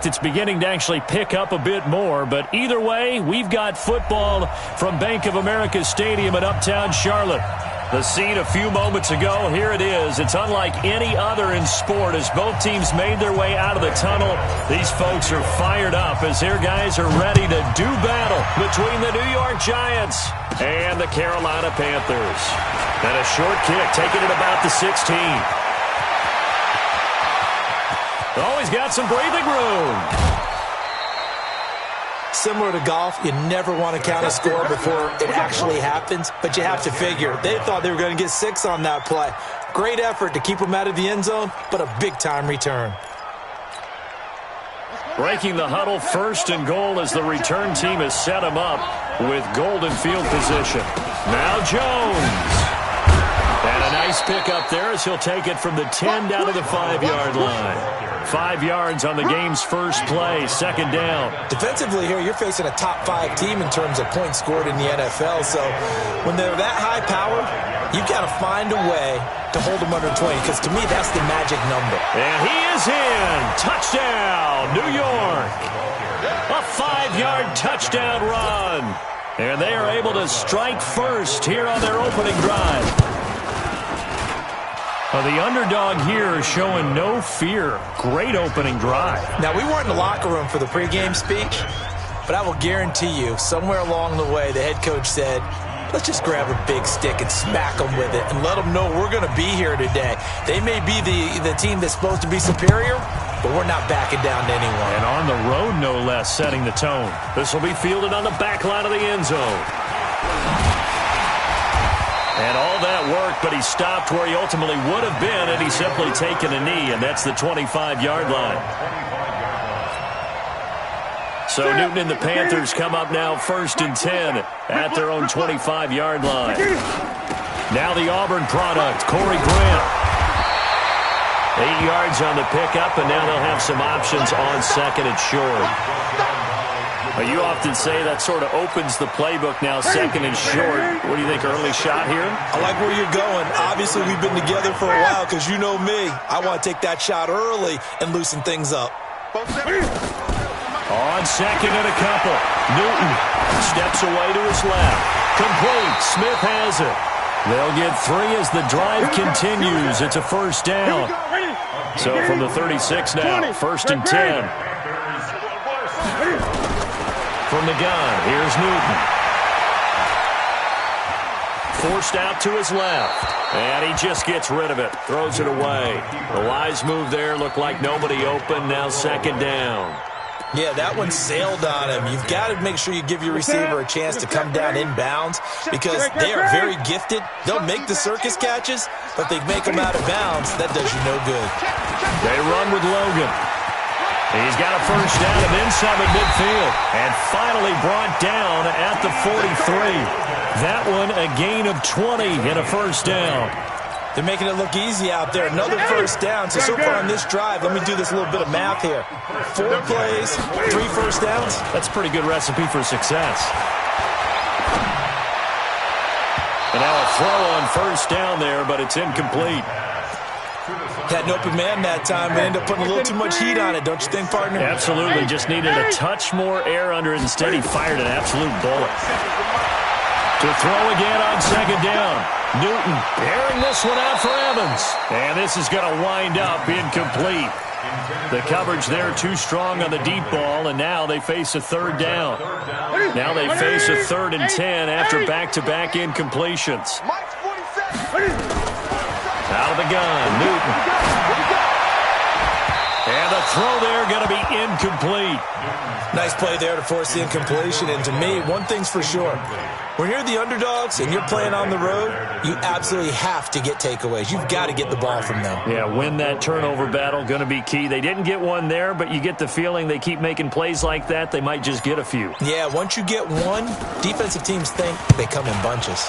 It's beginning to actually pick up a bit more, but either way, we've got football from Bank of America Stadium in Uptown Charlotte. The scene a few moments ago, here it is. It's unlike any other in sport as both teams made their way out of the tunnel. These folks are fired up as their guys are ready to do battle between the New York Giants and the Carolina Panthers. And a short kick taken at about the 16. Oh, he's got some breathing room. Similar to golf, you never want to count a score before it actually happens, but you have to figure they thought they were going to get 6 on that play. Great effort to keep them out of the end zone, but a big-time return. Breaking the huddle, 1st and goal as the return team has set him up with golden field position. Now Jones. And a nice pick up there as he'll take it from the 10 down to the 5-yard line. 5 yards on the game's first play, 2nd down. Defensively here, you're facing a top 5 team in terms of points scored in the NFL. So when they're that high powered, you've got to find a way to hold them under 20, because to me, that's the magic number. And he is in. Touchdown, New York. A 5-yard touchdown run. And they are able to strike first here on their opening drive. The underdog here is showing no fear. Great opening drive. Now, we weren't in the locker room for the pregame speech, but I will guarantee you, somewhere along the way, the head coach said, let's just grab a big stick and smack them with it and let them know we're going to be here today. They may be the team that's supposed to be superior, but we're not backing down to anyone. And on the road, no less, setting the tone. This will be fielded on the back line of the end zone. And all that worked, but he stopped where he ultimately would have been had he simply taken a knee, and that's the 25-yard line. So Newton and the Panthers come up now 1st and 10 at their own 25-yard line. Now the Auburn product, Corey Grant. 8 yards on the pickup, and now they'll have some options on 2nd and short. You often say that sort of opens the playbook now, 2nd and short. What do you think, early shot here? I like where you're going. Obviously, we've been together for a while because you know me. I want to take that shot early and loosen things up. On 2nd and a couple. Newton steps away to his left. Complete. Smith has it. They'll get 3 as the drive continues. It's a 1st down. So from the 36 now, 1st and 10. From the gun, here's Newton. Forced out to his left. And he just gets rid of it. Throws it away. The wise move there. Looked like nobody open. Now 2nd down. Yeah, that one sailed on him. You've got to make sure you give your receiver a chance to come down inbounds because they are very gifted. They'll make the circus catches, but they make them out of bounds. That does you no good. They run with Logan. He's got a 1st down and then some at midfield. And finally brought down at the 43. That one a gain of 20 and a 1st down. They're making it look easy out there. Another 1st down. So far on this drive, let me do this little bit of math here. 4 plays, 3 1st downs. That's a pretty good recipe for success. And now a throw on 1st down there, but it's incomplete. Had an open man that time, but ended up putting a little too much heat on it, don't you think, partner? Absolutely. Just needed a touch more air under it. Instead, he fired an absolute bullet. To throw again on 2nd down. Newton airing this one out for Evans. And this is going to wind up incomplete. The coverage there too strong on the deep ball, and now they face a 3rd down. Now they face a 3rd and 10 after back-to-back incompletions. Out of the gun, Newton. And the throw there going to be incomplete. Nice play there to force the incompletion. And to me, one thing's for sure. When you're the underdogs and you're playing on the road, you absolutely have to get takeaways. You've got to get the ball from them. Yeah, win that turnover battle, going to be key. They didn't get one there, but you get the feeling they keep making plays like that, they might just get a few. Yeah, once you get one, defensive teams think they come in bunches.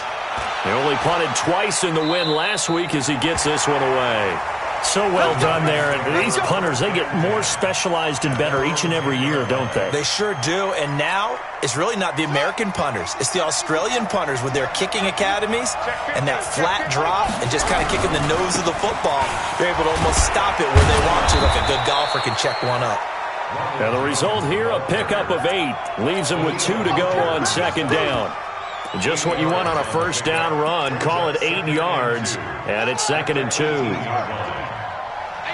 They only punted twice in the win last week as he gets this one away. So well done there. And these punters, they get more specialized and better each and every year, don't they? They sure do. And now it's really not the American punters. It's the Australian punters with their kicking academies and that flat drop and just kind of kicking the nose of the football. They're able to almost stop it where they want to, like a good golfer can check one up. And the result here, a pickup of 8. Leaves them with 2 to go on second down. Just what you want on a first down run. Call it 8 yards, and it's 2nd and 2. Ain't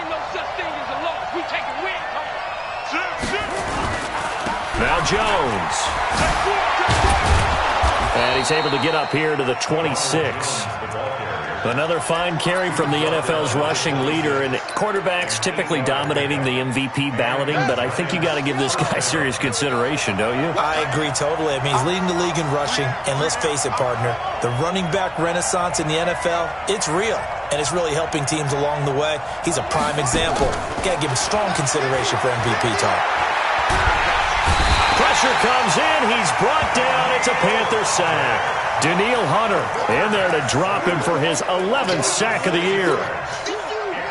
no such thing as a loss. We take a win. Now Jones. And he's able to get up here to the 26. Another fine carry from the NFL's rushing leader, and quarterbacks typically dominating the MVP balloting, but I think you got to give this guy serious consideration, don't you? I agree totally. I mean, he's leading the league in rushing, and let's face it, partner, the running back renaissance in the NFL, it's real, and it's really helping teams along the way. He's a prime example. Got to give him strong consideration for MVP talk. Pressure comes in. He's brought down. It's a Panther sack. Danielle Hunter in there to drop him for his 11th sack of the year.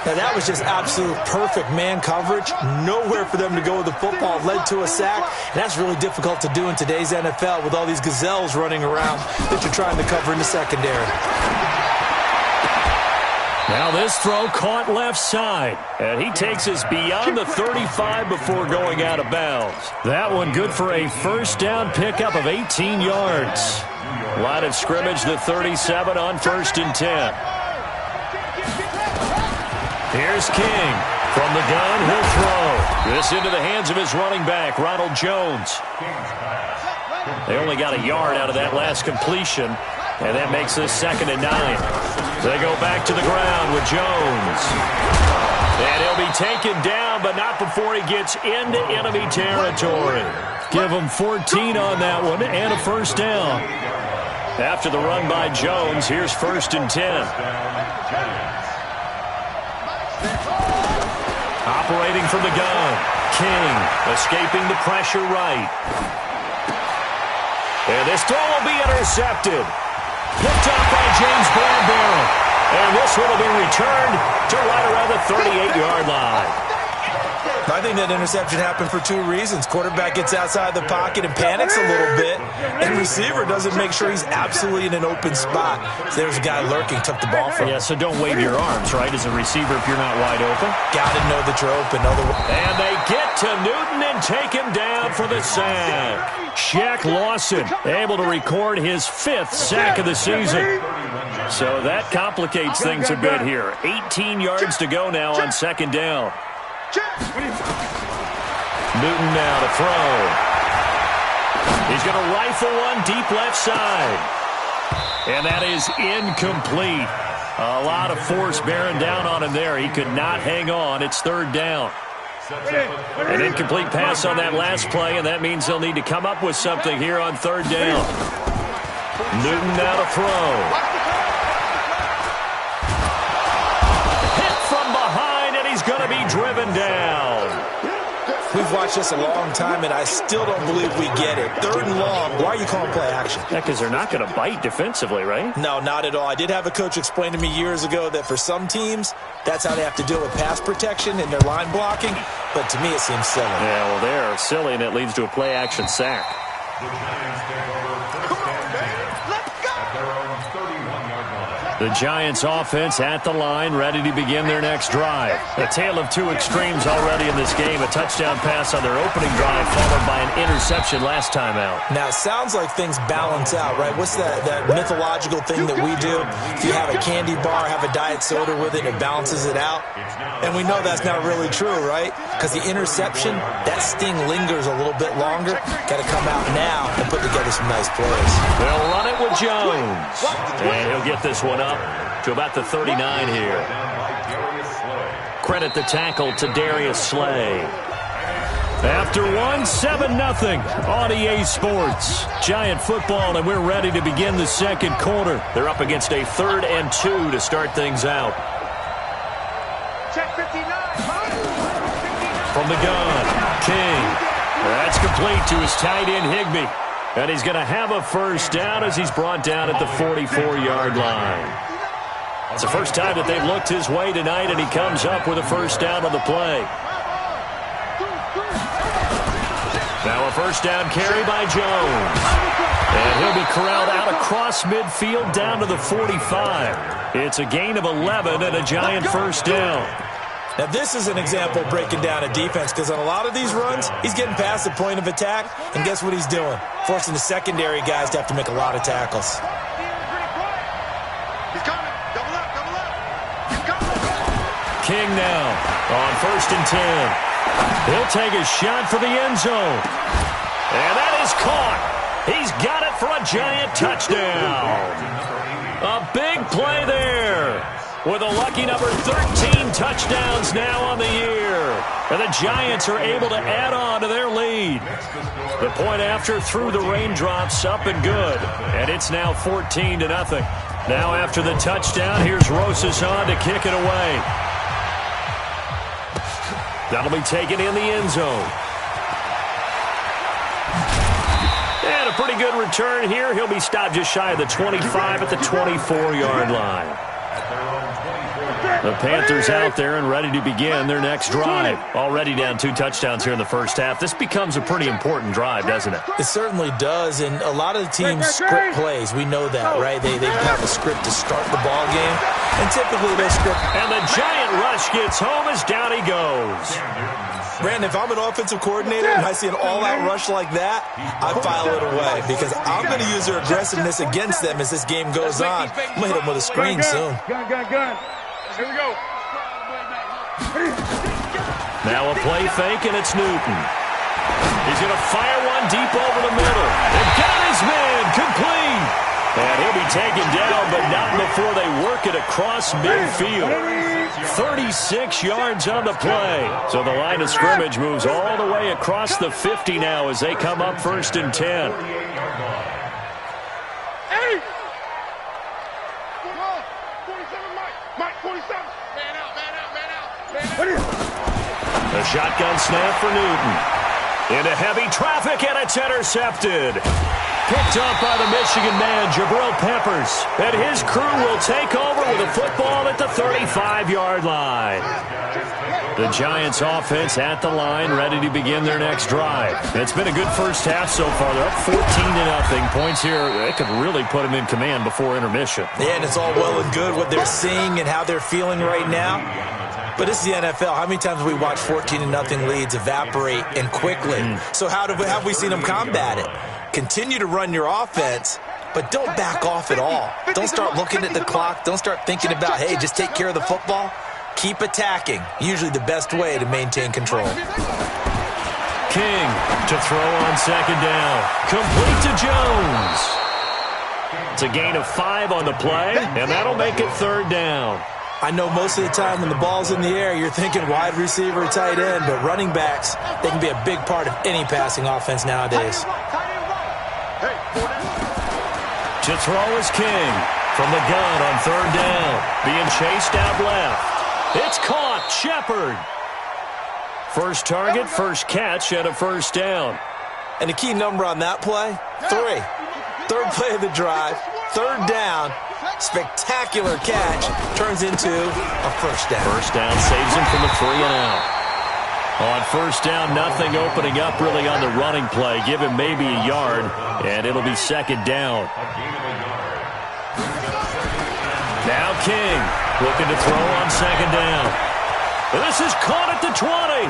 Now, that was just absolute perfect man coverage. Nowhere for them to go with the football. Led to a sack. And that's really difficult to do in today's NFL with all these gazelles running around that you're trying to cover in the secondary. Now this throw caught left side, and he takes us beyond the 35 before going out of bounds. That one good for a first down pickup of 18 yards. Line of scrimmage, the 37 on 1st and 10. Here's King. From the gun, he'll throw. This into the hands of his running back, Ronald Jones. They only got a yard out of that last completion, and that makes this 2nd and 9. They go back to the ground with Jones. And he'll be taken down, but not before he gets into enemy territory. Give him 14 on that one and a first down. After the run by Jones, here's 1st and 10. Operating from the gun. King escaping the pressure right. And this throw will be intercepted. Picked up by James Bradbury. And this one will be returned to right around the 38-yard line. I think that interception happened for 2 reasons. Quarterback gets outside the pocket and panics a little bit, and receiver doesn't make sure he's absolutely in an open spot. So there's a guy lurking, took the ball from him. Yeah, so don't wave your arms, right, as a receiver if you're not wide open. Got to know that you're open. And they get to Newton and take him down for the sack. Shaq Lawson able to record his 5th sack of the season. So that complicates things a bit here. 18 yards to go now on 2nd down. Newton now to throw. He's going to rifle one deep left side. And that is incomplete. A lot of force bearing down on him there. He could not hang on. It's 3rd down. An incomplete pass on that last play, and that means they'll need to come up with something here on 3rd down. Newton now to throw. Hit from behind, and he's going to be driven down. We've watched this a long time, and I still don't believe we get it. 3rd and long. Why are you calling play action? Yeah, because they're not going to bite defensively, right? No, not at all. I did have a coach explain to me years ago that for some teams, that's how they have to deal with pass protection and their line blocking. But to me, it seems silly. Yeah, well, they're silly, and it leads to a play action sack. The Giants offense at the line, ready to begin their next drive. A tale of 2 extremes already in this game. A touchdown pass on their opening drive, followed by an interception last time out. Now, it sounds like things balance out, right? What's that mythological thing that we do? If you have a candy bar, have a diet soda with it, it balances it out. And we know that's not really true, right? Because the interception, that sting lingers a little bit longer. Got to come out now and put together some nice plays. They'll run it with Jones. And he'll get this one up to about the 39 here. Credit the tackle to Darius Slay. After 7-0 on EA Sports. Giant football, and we're ready to begin the 2nd quarter. They're up against a 3rd and 2 to start things out. Check 59. From the gun, King. That's complete to his tight end, Higbee. And he's going to have a first down as he's brought down at the 44-yard line. It's the first time that they've looked his way tonight, and he comes up with a first down on the play. Now a first down carry by Jones. And he'll be corralled out across midfield down to the 45. It's a gain of 11 and a Giant first down. Now, this is an example of breaking down a defense, because on a lot of these runs, he's getting past the point of attack, and guess what he's doing? Forcing the secondary guys to have to make a lot of tackles. King now on 1st and 10. He'll take a shot for the end zone. And that is caught. He's got it for a giant touchdown. A big play there. With a lucky number 13 touchdowns now on the year. And the Giants are able to add on to their lead. The point after through the raindrops, up and good. And it's now 14-0. Now after the touchdown, here's Rosas on to kick it away. That'll be taken in the end zone. And a pretty good return here. He'll be stopped just shy of the 25 at the 24-yard line. The Panthers out there and ready to begin their next drive. Already down 2 touchdowns here in the first half. This becomes a pretty important drive, doesn't it? It certainly does, and a lot of the teams script plays. We know that, right? They have a script to start the ball game, and typically they script. And the giant rush gets home as down he goes. Brandon, if I'm an offensive coordinator and I see an all-out rush like that, I file it away because I'm going to use their aggressiveness against them as this game goes on. I'm going to hit them with a screen soon. Gun. Here we go. Now a play fake, and it's Newton. He's going to fire one deep over the middle. And got his man complete. And he'll be taken down, but not before they work it across midfield. 36 yards on the play. So the line of scrimmage moves all the way across the 50 now as they come up 1st and 10. A shotgun snap for Newton. Into heavy traffic, and it's intercepted. Picked up by the Michigan man, Jabril Peppers. And his crew will take over with a football at the 35-yard line. The Giants offense at the line, ready to begin their next drive. It's been a good first half so far. They're up 14-0. Points here, they could really put them in command before intermission. Yeah, and it's all well and good what they're seeing and how they're feeling right now. But this is the NFL. How many times have we watched 14-0 leads evaporate and quickly? So how have we seen them combat it? Continue to run your offense, but don't back off at all. Don't start looking at the clock. Don't start thinking about, hey, just take care of the football. Keep attacking. Usually the best way to maintain control. King to throw on 2nd down. Complete to Jones. It's a gain of 5 on the play, and that'll make it 3rd down. I know most of the time when the ball's in the air, you're thinking wide receiver, tight end, but running backs, they can be a big part of any passing offense nowadays. To throw is King from the gun on 3rd down. Being chased out left. It's caught. Shepard. First target, first catch, and a 1st down. And the key number on that play, 3. 3rd play of the drive, 3rd down. Spectacular catch turns into a 1st down. 1st down saves him from a 3-and-out. On 1st down, nothing opening up really on the running play. Give him maybe a yard, and it'll be 2nd down. Now King looking to throw on 2nd down. This is caught at the 20.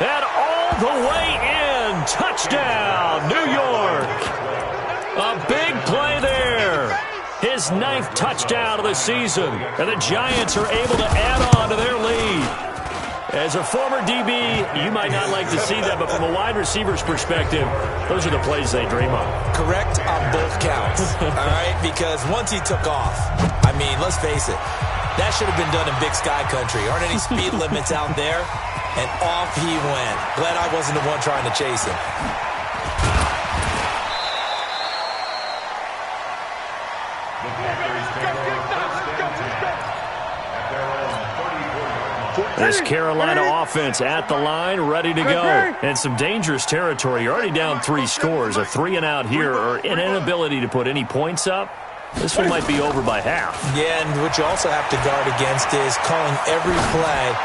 And all the way in. Touchdown, New York. A big play there. His 9th touchdown of the season. And the Giants are able to add on to their lead. As a former DB, you might not like to see that, but from a wide receiver's perspective, those are the plays they dream of. Correct on both counts, all right? Because once he took off, I mean, let's face it, that should have been done in Big Sky Country. Aren't any speed limits out there? And off he went. Glad I wasn't the one trying to chase him. This Carolina offense at the line, ready to go. And some dangerous territory. You're already down 3 scores. A 3-and-out here, or an inability to put any points up. This one might be over by half. Yeah, and what you also have to guard against is calling every play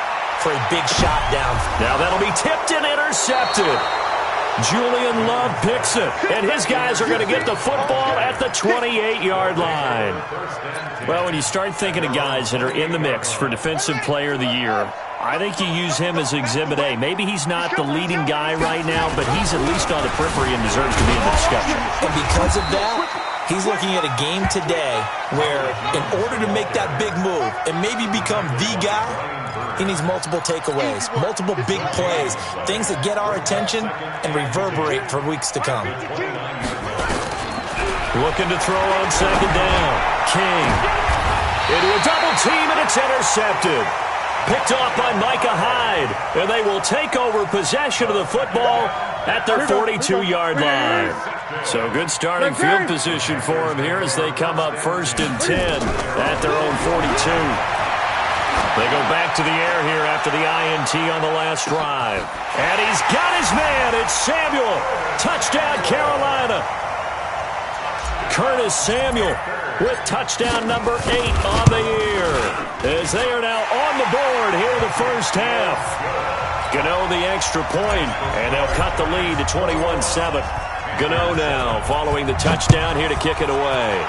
for a big shot down. Now that'll be tipped and intercepted. Julian Love picks it, and his guys are going to get the football at the 28-yard line. Well, when you start thinking of guys that are in the mix for Defensive Player of the Year, I think you use him as Exhibit A. Maybe he's not the leading guy right now, but he's at least on the periphery and deserves to be in the discussion. And because of that, he's looking at a game today where in order to make that big move and maybe become the guy, he needs multiple takeaways, multiple big plays, things that get our attention and reverberate for weeks to come. Looking to throw on second down. King into a double team, and it's intercepted. Picked off by Micah Hyde, and they will take over possession of the football at their 42-yard line. So good starting field position for him here as they come up 1st and 10 at their own 42. They go back to the air here after the INT on the last drive. And he's got his man. It's Samuel. Touchdown, Carolina. Curtis Samuel with touchdown number 8 on the year, as they are now on the board here in the first half. Gano the extra point, and they'll cut the lead to 21-7. Gano now following the touchdown here to kick it away.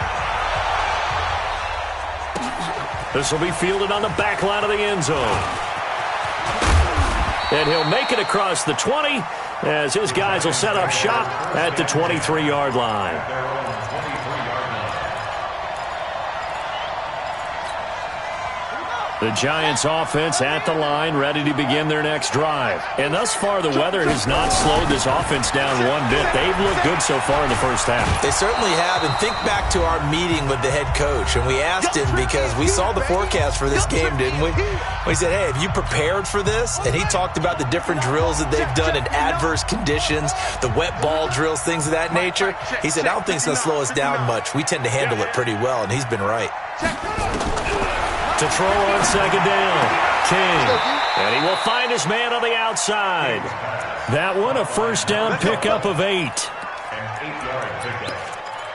This will be fielded on the back line of the end zone. And he'll make it across the 20 as his guys will set up shop at the 23-yard line. The Giants offense at the line, ready to begin their next drive. And thus far, the weather has not slowed this offense down one bit. They've looked good so far in the first half. They certainly have. And think back to our meeting with the head coach. And we asked him, because we saw the forecast for this game, didn't we? We said, hey, have you prepared for this? And he talked about the different drills that they've done in adverse conditions, the wet ball drills, things of that nature. He said, I don't think it's going to slow us down much. We tend to handle it pretty well, and he's been right. To throw on second down, King. And he will find his man on the outside. That one, a first down pickup of 8. And 8-yard pickup.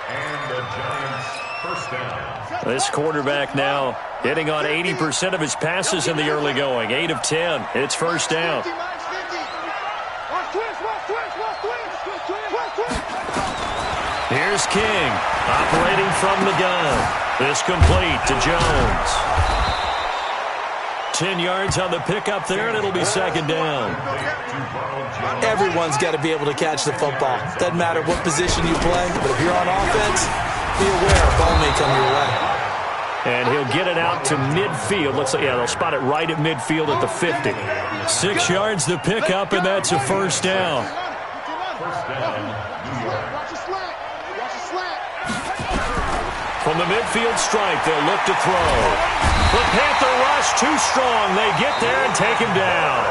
And the Giants first down. This quarterback now hitting on 80% of his passes in the early going. 8 of 10. It's first down. Here's King operating from the gun. This complete to Jones. 10 yards on the pickup there, and it'll be second down. Everyone's got to be able to catch the football. Doesn't matter what position you play, but if you're on offense, be aware a ball may come your way. And he'll get it out to midfield. Looks like, yeah, they'll spot it right at midfield at the 50. 6 yards the pickup, and that's a first down. First down, New York. From the midfield stripe, they'll look to throw. The Panther rush too strong. They get there and take him down.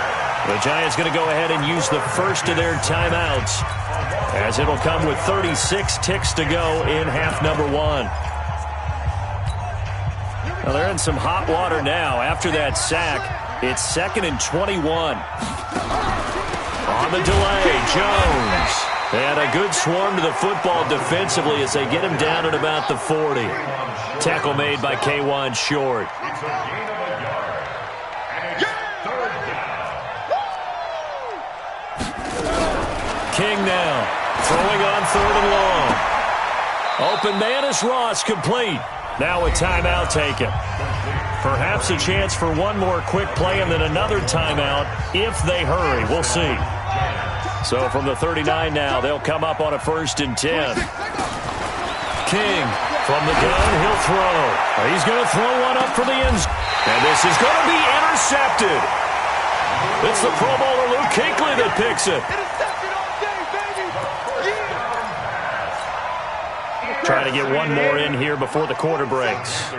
The Giants going to go ahead and use the first of their timeouts, as it'll come with 36 ticks to go in half number 1. Well, they're in some hot water now. After that sack, it's 2nd and 21. On the delay, Jones. And a good swarm to the football defensively as they get him down at about the 40. Tackle made by K'Wan Short. It's a gain of a yard. And it's third down. King now throwing on 3rd and long. Open man is Ross, complete. Now a timeout taken. Perhaps a chance for one more quick play and then another timeout if they hurry. We'll see. So from the 39 now, they'll come up on a 1st and 10. King from the gun, he'll throw. He's going to throw one up for the end zone. And this is going to be intercepted. It's the Pro Bowler Luke Kuechly that picks it. Trying to get one more in here before the quarter breaks.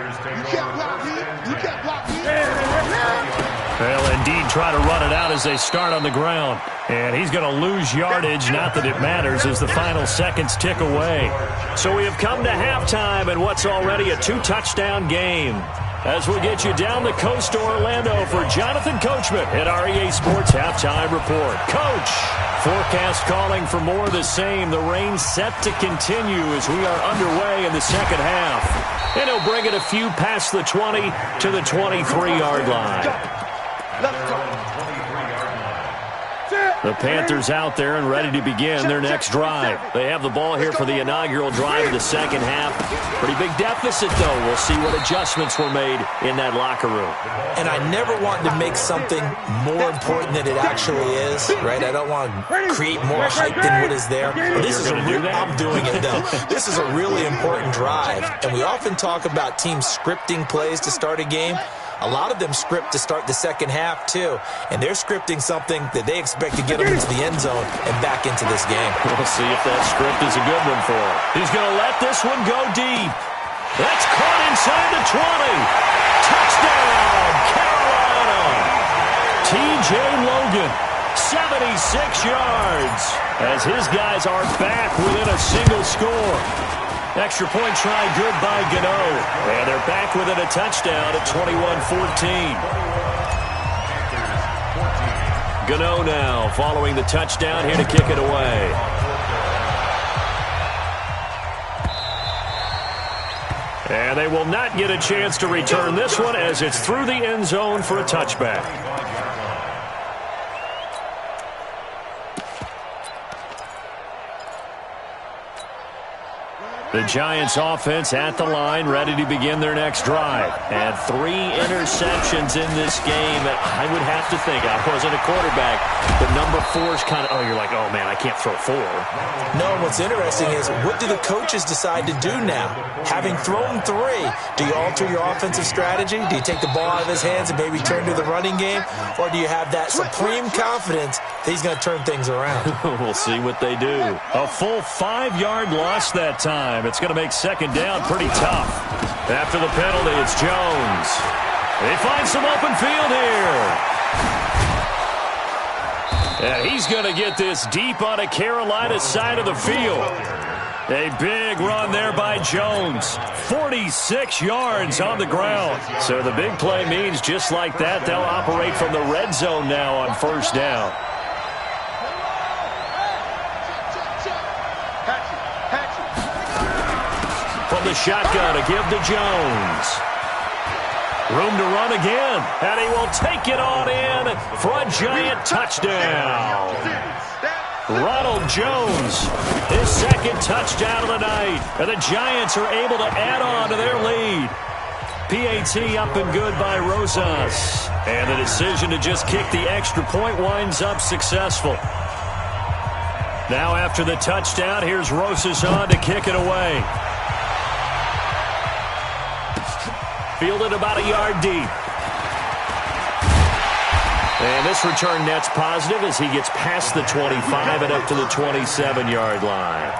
They'll indeed try to run it out as they start on the ground. And he's going to lose yardage, not that it matters, as the final seconds tick away. So we have come to halftime in what's already a 2-touchdown game. As we get you down the coast to Orlando for Jonathan Coachman at our EA Sports Halftime Report. Coach, forecast calling for more of the same. The rain set to continue as we are underway in the second half. And he'll bring it a few past the 20 to the 23-yard line. The Panthers out there and ready to begin their next drive. They have the ball here for the inaugural drive of the second half. Pretty big deficit, though. We'll see what adjustments were made in that locker room. And I never want to make something more important than it actually is, right? I don't want to create more hype than what is there. This is I'm doing it, though. This is a really important drive. And we often talk about teams scripting plays to start a game. A lot of them script to start the second half, too. And they're scripting something that they expect to get them into the end zone and back into this game. We'll see if that script is a good one for him. He's going to let this one go deep. That's caught inside the 20. Touchdown, Carolina. T.J. Logan, 76 yards, as his guys are back within a single score. Extra point try good by Gano. And they're back within a touchdown at 21-14. Gano now following the touchdown here to kick it away. And they will not get a chance to return this one as it's through the end zone for a touchback. The Giants offense at the line, ready to begin their next drive. And 3 interceptions in this game. I would have to think, I wasn't a quarterback, but number 4 is kind of, oh, you're like, oh, man, I can't throw 4. No, what's interesting is, what do the coaches decide to do now? Having thrown 3, do you alter your offensive strategy? Do you take the ball out of his hands and maybe turn to the running game? Or do you have that supreme confidence that he's going to turn things around? We'll see what they do. A full 5-yard loss that time. It's going to make second down pretty tough. After the penalty, it's Jones. They find some open field here. And he's going to get this deep on a Carolina side of the field. A big run there by Jones. 46 yards on the ground. So the big play means just like that, they'll operate from the red zone now on first down. From the shotgun to give to Jones. Room to run again, and he will take it on in for a giant touchdown. Ronald Jones, his second touchdown of the night, and the Giants are able to add on to their lead. PAT up and good by Rosas, and the decision to just kick the extra point winds up successful. Now after the touchdown, here's Rosas on to kick it away. Fielded about a yard deep. And this return net's positive as he gets past the 25 and up to the 27-yard line.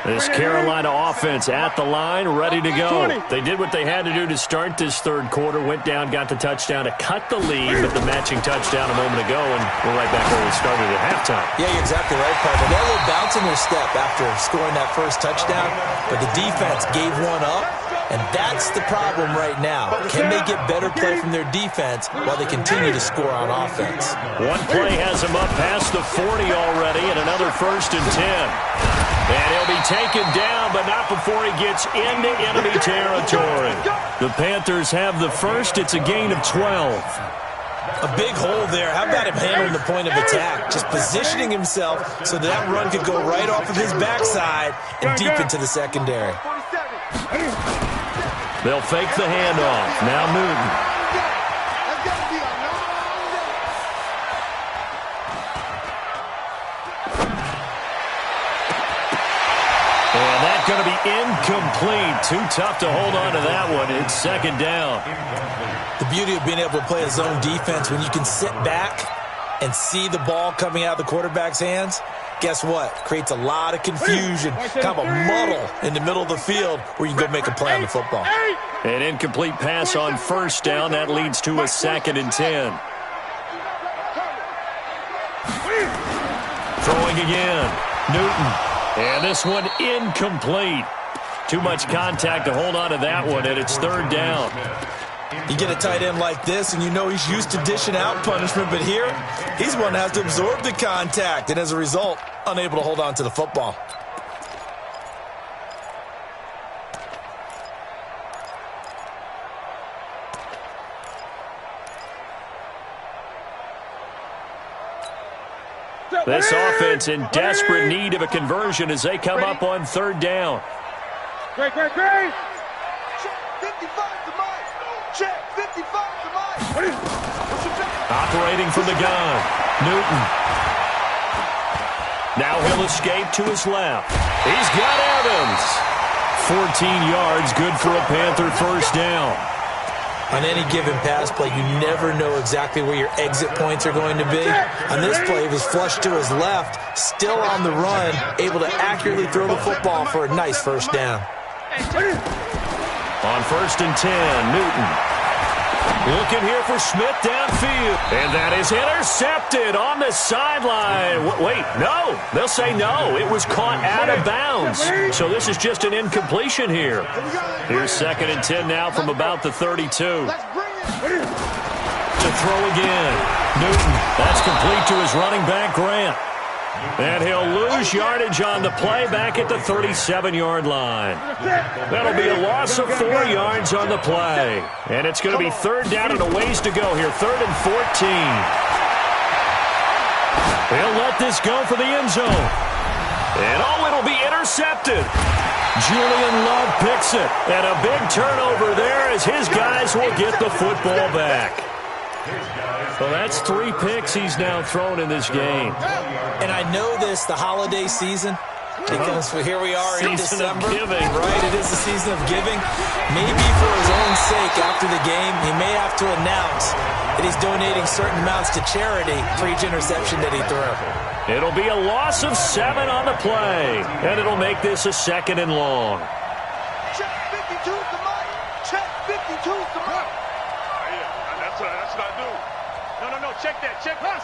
This Carolina offense at the line, ready to go. They did what they had to do to start this third quarter, went down, got the touchdown to cut the lead, but the matching touchdown a moment ago, and we're right back where we started at halftime. Yeah, you're exactly right, partner. They had a little bounce in their step after scoring that first touchdown, but the defense gave one up. And that's the problem right now. Can they get better play from their defense while they continue to score on offense? One play has him up past the 40 already, and another 1st and 10. And he'll be taken down, but not before he gets into enemy territory. The Panthers have the first. It's a gain of 12. A big hole there. How about him handling the point of attack? Just positioning himself so that run could go right off of his backside and deep into the secondary. They'll fake the handoff. Now Newton. And that's going to be incomplete. Too tough to hold on to that one. It's second down. The beauty of being able to play a zone defense, when you can sit back and see the ball coming out of the quarterback's hands, guess what? Creates a lot of confusion, kind of a muddle in the middle of the field where you can go make a play on the football. An incomplete pass on first down. That leads to a 2nd and 10. Throwing again. Newton. And this one incomplete. Too much contact to hold on to that one, and it's 3rd down. You get a tight end like this, and you know he's used to dishing out punishment, but here, he's one that has to absorb the contact, and as a result, unable to hold on to the football. This offense in desperate need of a conversion as they come up on third down. Great. Check 55 to Mike. Check 55 to Mike. Operating from the gun, Newton. Now he'll escape to his left. He's got Evans. 14 yards, good for a Panther first down. On any given pass play, you never know exactly where your exit points are going to be. On this play, he was flushed to his left, still on the run, able to accurately throw the football for a nice first down. On 1st and 10, Newton. Looking here for Smith downfield. And that is intercepted on the sideline. Wait, no. They'll say no. It was caught out of bounds. So this is just an incompletion here. Here's 2nd and 10 now from about the 32. To throw again. Newton. That's complete to his running back, Grant. And he'll lose yardage on the play back at the 37-yard line. That'll be a loss of 4 yards on the play. And it's going to be third down and a ways to go here. 3rd and 14. He'll let this go for the end zone. And it'll be intercepted. Julian Love picks it. And a big turnover there as his guys will get the football back. Well, that's 3 picks he's now thrown in this game. And I know this, the holiday season, because here we are in December. Giving. Right, it is the season of giving. Maybe for his own sake after the game, he may have to announce that he's donating certain amounts to charity for each interception that he threw. It'll be a loss of 7 on the play, and it'll make this a 2nd and long. Check 52 to Mike. Check 52 to Mike. That's what I do. No, check that. Check that.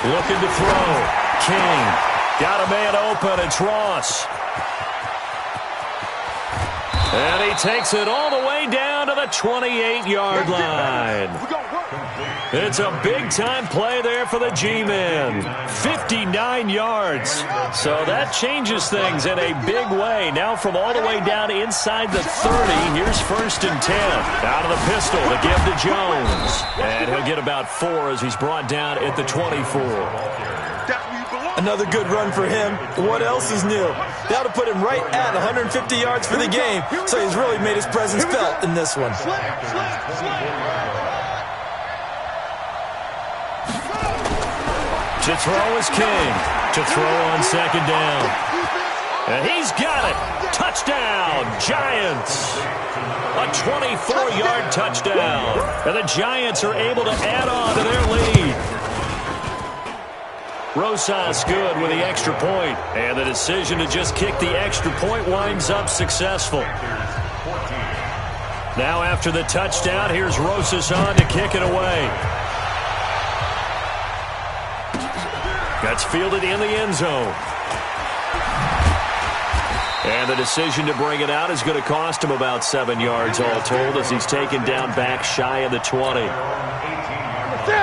Looking to throw. King. Got a man open. It's Ross. And he takes it all the way down to the 28-yard line. It's a big-time play there for the G-men. 59 yards. So that changes things in a big way. Now from all the way down inside the 30, here's 1st and 10. Out of the pistol to give to Jones. And he'll get about 4 as he's brought down at the 24. Another good run for him. What else is new? That'll put him right at 150 yards for the game. So he's really made his presence felt in this one. To throw is King. To throw on 2nd down. And he's got it. Touchdown, Giants. A 24-yard touchdown. And the Giants are able to add on to their lead. Rosas good with the extra point. And the decision to just kick the extra point winds up successful. Now after the touchdown, here's Rosas on to kick it away. That's fielded in the end zone. And the decision to bring it out is going to cost him about 7 yards all told as he's taken down back shy of the 20.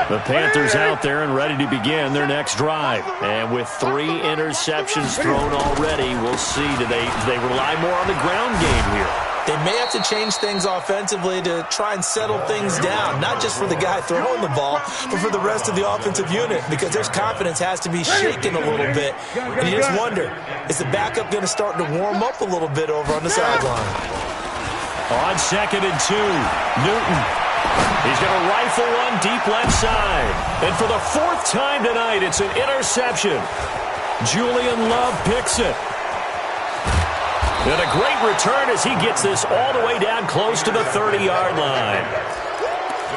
The Panthers out there and ready to begin their next drive. And with 3 interceptions thrown already, we'll see. Do they rely more on the ground game here? They may have to change things offensively to try and settle things down, not just for the guy throwing the ball, but for the rest of the offensive unit, because their confidence has to be shaken a little bit. And you just wonder, is the backup going to start to warm up a little bit over on the sideline? On 2nd and 2, Newton. He's going to rifle one deep left side. And for the 4th time tonight, it's an interception. Julian Love picks it. And a great return as he gets this all the way down close to the 30-yard line.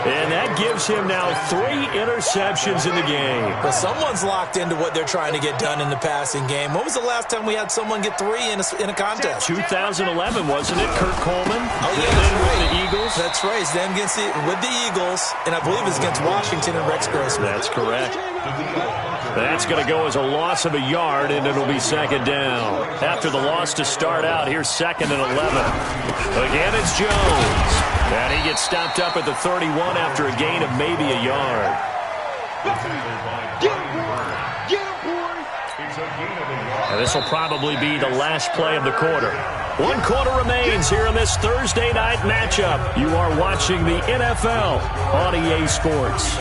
And that gives him now 3 interceptions in the game. Well, someone's locked into what they're trying to get done in the passing game. When was the last time we had someone get 3 in a contest? 2011, wasn't it? Kurt Coleman? Oh, yeah, then with the Eagles? That's right. It's them with the Eagles, and I believe it's against Washington and Rex Grossman. That's correct. That's going to go as a loss of a yard, and it'll be 2nd down. After the loss to start out, here's 2nd and 11. Again, it's Jones. And he gets stopped up at the 31 after a gain of maybe a yard. And this will probably be the last play of the quarter. 1 quarter remains here in this Thursday night matchup. You are watching the NFL on EA Sports.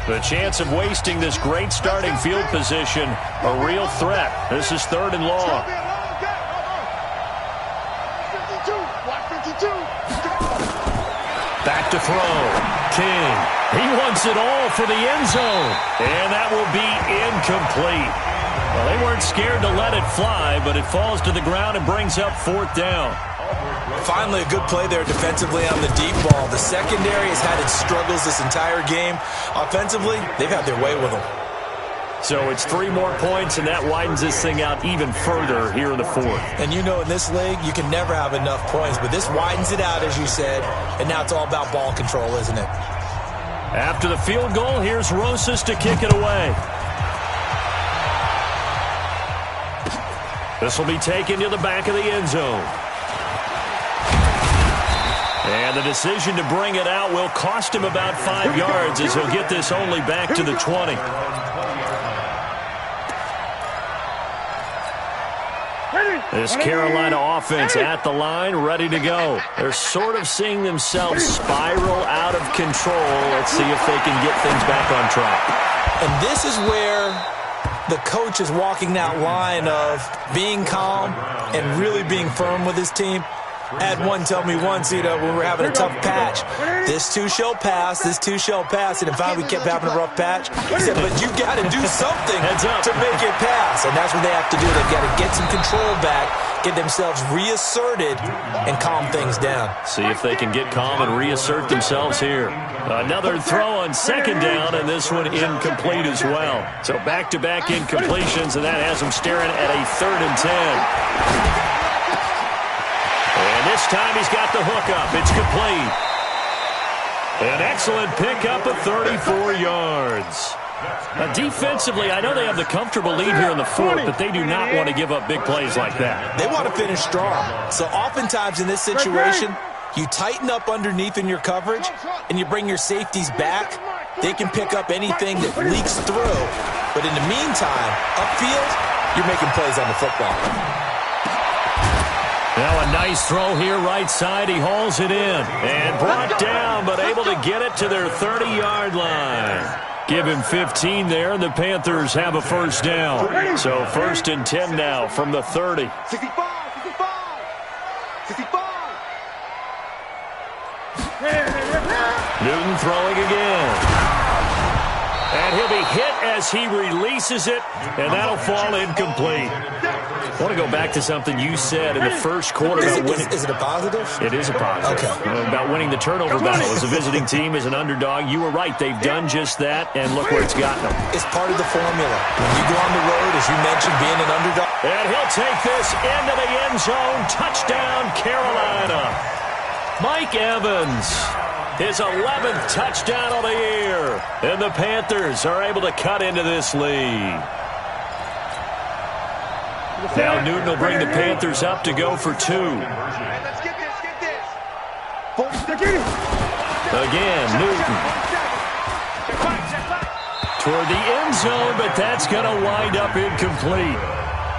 The chance of wasting this great starting field position, a real threat. This is 3rd and long. Back to throw. King. He wants it all for the end zone. And that will be incomplete. Well, they weren't scared to let it fly, but it falls to the ground and brings up 4th down. Finally, a good play there defensively on the deep ball. The secondary has had its struggles this entire game. Offensively, they've had their way with them. So it's 3 more points, and that widens this thing out even further here in the 4th. And you know in this league, you can never have enough points, but this widens it out, as you said, and now it's all about ball control, isn't it? After the field goal, here's Rosas to kick it away. This will be taken to the back of the end zone. And the decision to bring it out will cost him about 5 yards as he'll get this only back to the 20. This Carolina offense at the line, ready to go. They're sort of seeing themselves spiral out of control. Let's see if they can get things back on track. And this is where the coach is walking that line of being calm and really being firm with his team. I had one tell me once, when we were having a tough patch, this too shall pass, this too shall pass. And in fact, we kept having a rough patch. He said, but you got to do something to make it pass. And that's what they have to do. They've got to get some control back, get themselves reasserted, and calm things down. See if they can get calm and reassert themselves here. Another throw on 2nd down, and this one incomplete as well. So back-to-back incompletions, and that has them staring at a 3rd and 10. And this time he's got the hook up. It's complete. An excellent pickup of 34 yards. Defensively, I know they have the comfortable lead here in the 4th, but they do not want to give up big plays like that. They want to finish strong. So oftentimes in this situation, you tighten up underneath in your coverage, and you bring your safeties back. They can pick up anything that leaks through. But in the meantime, upfield, you're making plays on the football. Now a nice throw here right side. He hauls it in and brought down, but able to get it to their 30-yard line. Give him 15 there, and the Panthers have a 1st down. So 1st and 10 now from the 30. 65. Newton throwing again. And he'll be hit as he releases it, and that'll fall incomplete. I want to go back to something you said in the first quarter about winning. Is it a positive? It is a positive. Okay. About winning the turnover battle as a visiting team, as an underdog. You were right. They've done just that, and look where it's gotten them. It's part of the formula. When you go on the road, as you mentioned, being an underdog. And he'll take this into the end zone. Touchdown, Carolina. Mike Evans. His 11th touchdown of the year. And the Panthers are able to cut into this lead. Now Newton will bring the Panthers up to go for 2. Let's get this. Again, Newton. Toward the end zone, but that's going to wind up incomplete.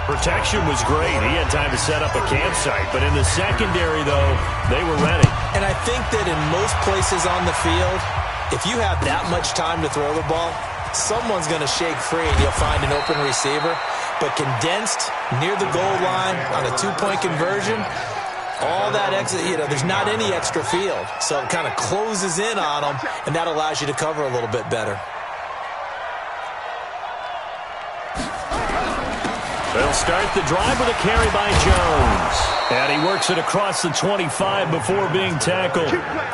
Protection was great. He had time to set up a campsite. But in the secondary, though, they were ready. And I think that in most places on the field, if you have that much time to throw the ball, someone's going to shake free and you'll find an open receiver. But condensed near the goal line on a 2-point conversion, all that extra, there's not any extra field. So it kind of closes in on them, and that allows you to cover a little bit better. They'll start the drive with a carry by Jones. And he works it across the 25 before being tackled.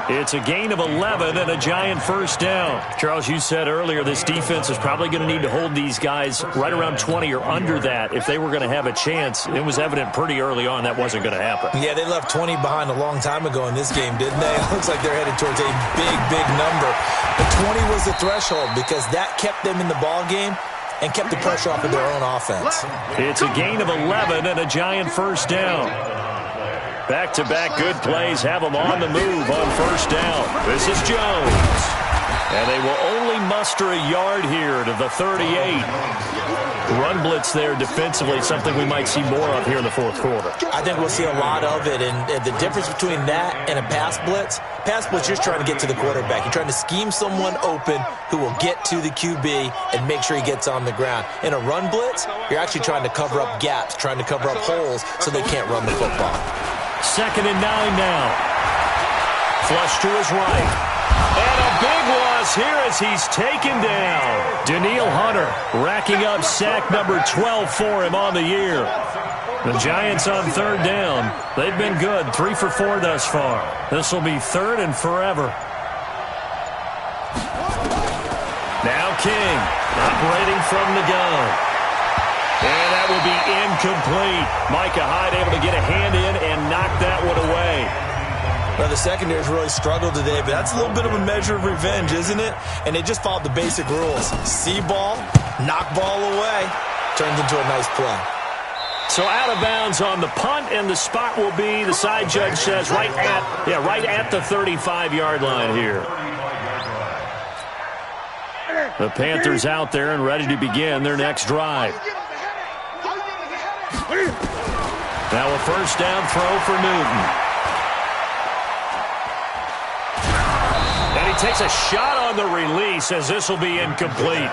It's a gain of 11 and a giant 1st down. Charles, you said earlier this defense is probably going to need to hold these guys right around 20 or under that if they were going to have a chance. It was evident pretty early on that wasn't going to happen. Yeah, they left 20 behind a long time ago in this game, didn't they? It looks like they're headed towards a big, big number. But 20 was the threshold because that kept them in the ball game and kept the pressure off of their own offense. It's a gain of 11 and a giant 1st down. Back-to-back good plays have them on the move on 1st down. This is Jones. And they will only muster a yard here to the 38. Run blitz there defensively, something we might see more of here in the fourth quarter. I think we'll see a lot of it, and the difference between that and a pass blitz, you're just trying to get to the quarterback. You're trying to scheme someone open who will get to the QB and make sure he gets on the ground. In a run blitz, you're actually trying to cover up gaps, trying to cover up holes so they can't run the football. 2nd and 9 now. Flush to his right. And a big loss here as he's taken down. Daniil Hunter racking up sack number 12 for him on the year. The Giants on 3rd down. They've been good, 3 for 4 thus far. This will be 3rd and forever. Now King operating from the gun. And that will be incomplete. Micah Hyde able to get a hand in and knock that one away. Well, the secondary's really struggled today, but that's a little bit of a measure of revenge, isn't it? And they just followed the basic rules. See ball, knock ball away. Turns into a nice play. So out of bounds on the punt, and the spot will be, the side judge says, right at the 35-yard line here. The Panthers out there and ready to begin their next drive. Now a first down throw for Newton. And he takes a shot on the release as this will be incomplete.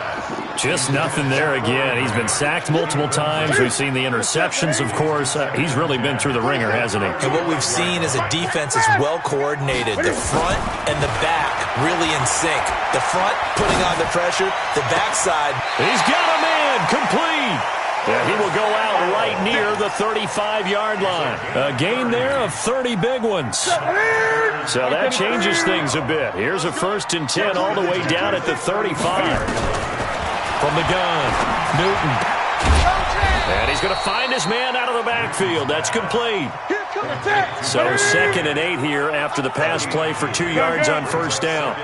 Just nothing there again. He's been sacked multiple times. We've seen the interceptions, of course. He's really been through the ringer, hasn't he? And what we've seen is a defense that's well coordinated. The front and the back really in sync. The front putting on the pressure. The backside. He's got a man complete. Yeah, he will go out right near the 35-yard line. A gain there of 30 big ones. So that changes things a bit. Here's a 1st and 10 all the way down at the 35. From the gun, Newton. And he's going to find his man out of the backfield. That's complete. So 2nd and 8 here after the pass play for 2 yards on 1st down.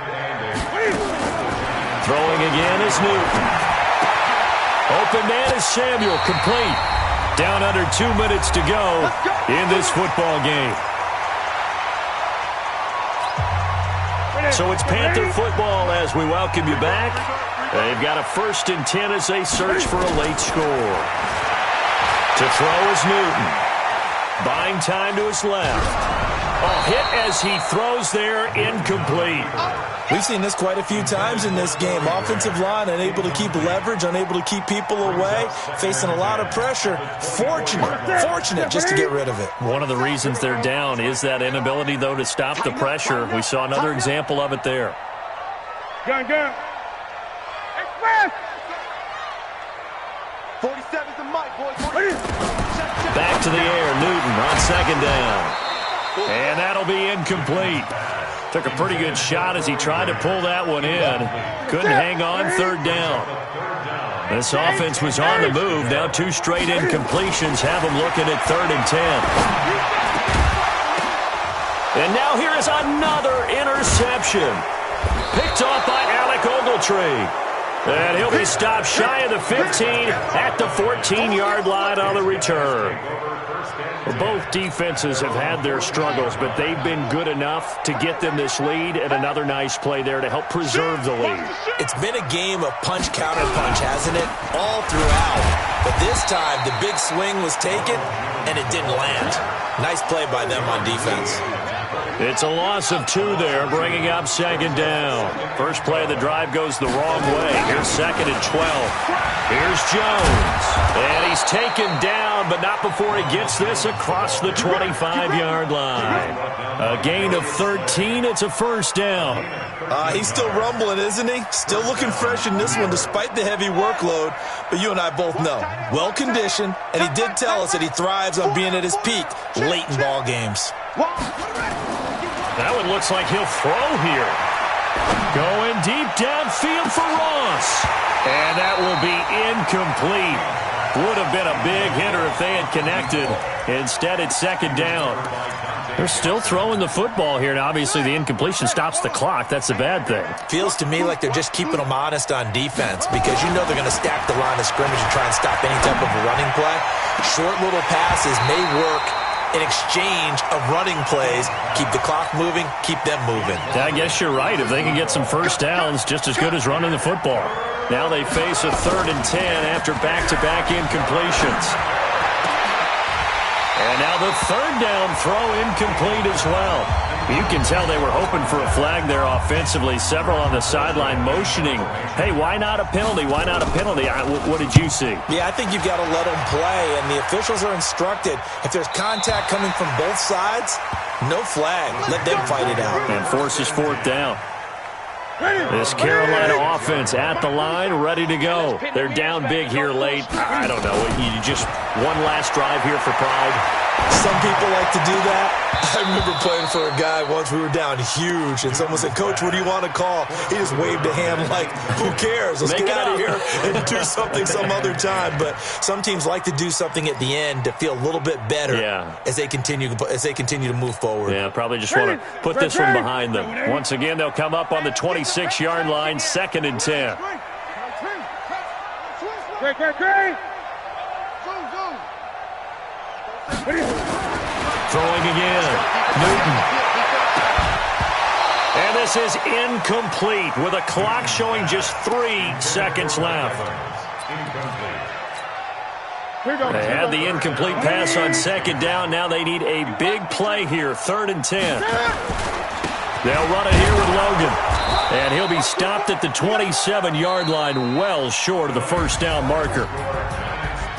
Throwing again is Newton. Open man is Samuel, complete. Down under 2 minutes to go in this football game. So it's Panther football as we welcome you back. They've got a 1st and 10 as they search for a late score. To throw is Newton. Buying time to his left. A hit as he throws there, incomplete. We've seen this quite a few times in this game. Offensive line unable to keep leverage, unable to keep people away, facing a lot of pressure. Fortunate just to get rid of it. One of the reasons they're down is that inability, though, to stop the pressure. We saw another example of it there. Gun. Express! 47's the mic, boys. Back to the air, Newton on 2nd down. And that'll be incomplete. Took a pretty good shot as he tried to pull that one in. Couldn't hang on 3rd down. This offense was on the move. Now 2 straight incompletions have them looking at 3rd and 10. And now here is another interception. Picked off by Alec Ogletree. And he'll be stopped shy of the 15 at the 14-yard line on the return. Both defenses have had their struggles, but they've been good enough to get them this lead, and another nice play there to help preserve the lead. It's been a game of punch-counter-punch, hasn't it? All throughout. But this time, the big swing was taken, and it didn't land. Nice play by them on defense. It's a loss of 2 there, bringing up 2nd down. First play of the drive goes the wrong way. Here's 2nd and 12. Here's Jones. And he's taken down, but not before he gets this across the 25-yard line. A gain of 13. It's a 1st down. He's still rumbling, isn't he? Still looking fresh in this one despite the heavy workload. But you and I both know, well-conditioned, and he did tell us that he thrives on being at his peak late in ball games. That one looks like he'll throw here. Going deep downfield for Ross. And that will be incomplete. Would have been a big hitter if they had connected. Instead, it's 2nd down. They're still throwing the football here, and obviously the incompletion stops the clock. That's a bad thing. Feels to me like they're just keeping them honest on defense because you know they're going to stack the line of scrimmage and try and stop any type of a running play. Short little passes may work in exchange of running plays. Keep the clock moving, keep them moving. I guess you're right. If they can get some first downs, just as good as running the football. Now they face a 3rd and 10 after back-to-back incompletions. And now the 3rd down throw incomplete as well. You can tell they were hoping for a flag there offensively. Several on the sideline motioning, hey, why not a penalty? Why not a penalty? What did you see? Yeah, I think you've got to let them play, and the officials are instructed. If there's contact coming from both sides, no flag. Let them fight it out. And forces 4th down. This Carolina offense at the line, ready to go. They're down big here late. I don't know. You just one last drive here for pride. Some people like to do that. I remember playing for a guy once. We were down huge, and someone said, "Coach, what do you want to call?" He just waved a hand like, "Who cares? Let's get out of here and do something some other time." But some teams like to do something at the end to feel a little bit better as they continue to move forward. Yeah, probably just want to put this one behind them. Once again, they'll come up on the 26-yard line, 2nd and 10. Throwing again. Newton. And this is incomplete with a clock showing just 3 seconds left. They had the incomplete pass on 2nd down. Now they need a big play here, 3rd and 10. They'll run it here with Logan. And he'll be stopped at the 27-yard line, well short of the 1st down marker.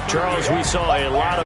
Charles, we saw a lot of